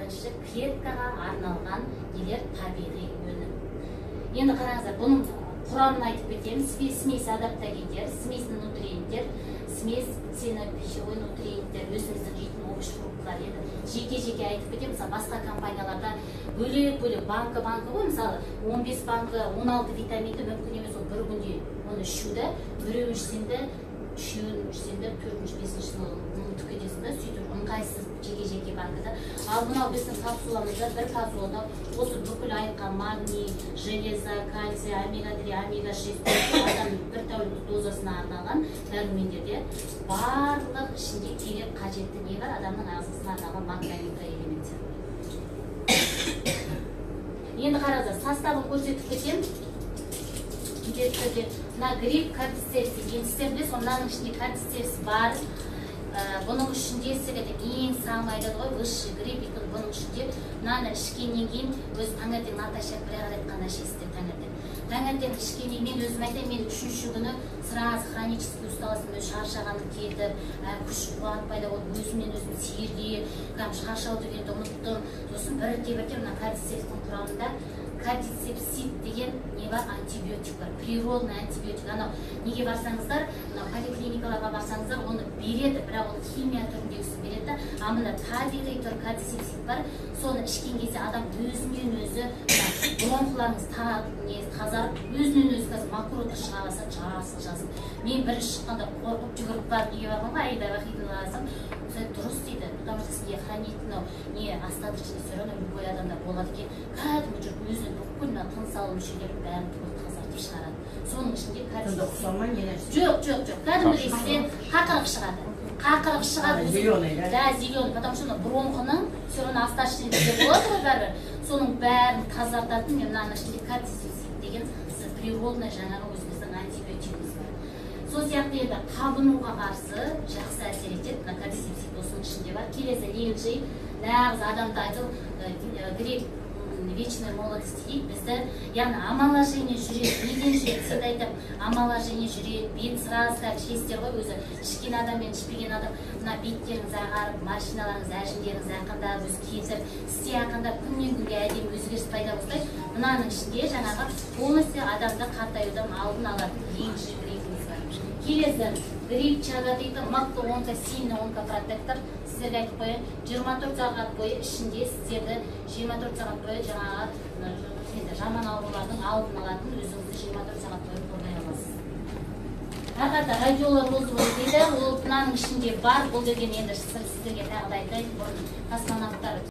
бірінші клеткаға арналған нелер табиғи өнім. Енді қараңыздар, бұның құрамын айтып кетемін. Смесь адаптогендер, смесь нутриенттер, смесь ценопищевой нутриенттер, өзіміздің жейтін овощ фруктылар. Енді жеке-жеке айтып кетемін. Мысалы, басқа компанияларда бөлек-бөлек банкі ғой, мысалы 15 банкі 16 витаминді мүмкін емес, ол бір күнде оны ішуді, біреуін ішсеңді, үшеуін ішсеңді, төртінші, бесіншісін ұмытып кетесің да, сөйтіп ыңғайсыз жеке-жеке банкіда. Ал мынау біздің капсуламызда бір капсулада осы бүкіл айыққа магний, железа, кальций, омега-3, омега-6 адамның бір тәулік дозасына арналған дәрумендерде барлық ішінде керек қажетті не бар, адамның ағзасына арналған макро-микроэлементтер. Енді қараңыздар, составын көрсетіп кетемін. Мына гриб кортицепсис, енді сіздер білесіз, мынаның ішінде кортицепсис бар. Бұның ішінде ең самый айтады ғой, высший гриб, бұның ішінде мынаны ішкеннен кейін өз таңертең Наташа бір айтқан әшесіздер таңертең. Таңертең ішкеннен мен өзім айтайын, мен үшінші күні сразу хронический усталостым, шаршағаным кетіп, күш қуат пайда болып, өзімнен өзім сергіп, шаршау дегенді ұмыттым. Сосын бірте мына кортицепстің құрамында кортицепсид деген не бар, антибиотик бар, природный антибиотик. Анау неге барсаңыздар, поликлиникаларға барсаңыздар, оны береді, бірақ ол химия түріндегісін береді. А мына табиғи түр кортицепсид бар, соны ішкен кезде адам өзінен өзі бронхларыңыз тазарып, өзінен өзі қазір мокрота шыға бастады, жарасы жазып. Мен бірінші шыққанда қорқып жүгіріп барып неге барғанмын ғой, Аида Вахидовна алсам, дұрыс дейді, потому что сізге хранительный не остаточный все равно любой адамда болады екен. Кәдімгі жүріп өзінің бүкіл тыныс алу мүшелерін бәрін тазартып шығарады. Соның ішінде жоқ, кәдімгідей сізден қақырық шығады. Қақырық шығады. Зеленый, да? Да, зеленый, потому что бронхының все равно остаточный болады ғой бәрі. Соның бәрін тазартатын, мен мынаның ішінде кортицепсид деген природный жаңағы өзіміздің антибиотигіміз бар. Сол сияқты енді қабынуға қарсы жақсы әсер етеді, мына кортицепсид осының ішінде бар. Келесі ленжи, нағыз адамды айтып, гриб вечной молодости дейді, бізді, яғни омоложение жүреді, неден жүреді, сізді айтып, омоложение жүреді, бет сразу ішесіздер ғой, өзі ішкен адам мен ішпеген адам, мына беттеріңіз ағарып, машиналарыңыз, әжімдеріңіз ақындап, өзі кетіп, істе ақындап, күннен күнге әдемі өзгеріс пайда бастайды. Мынаның ішінде жаңағы полностью адамды қартаюдан алдын алатын ленжи грибіміз бар. Келесі гриб чага дейді, мықты онка, сильный онкопротектор. Сіздерге айтып қойын, 24 сағат бойы ішінде сіздерді 24 сағат бойы жаңағы жаман аурулардың алдын алатын, өзіңізді 24 сағат бойы қорғай аласыз. Ақырда радиолар розовый дейді, ол мынаның ішінде бар, бұл деген енді сіздерге тағы да айтайын, бұрын космонавттар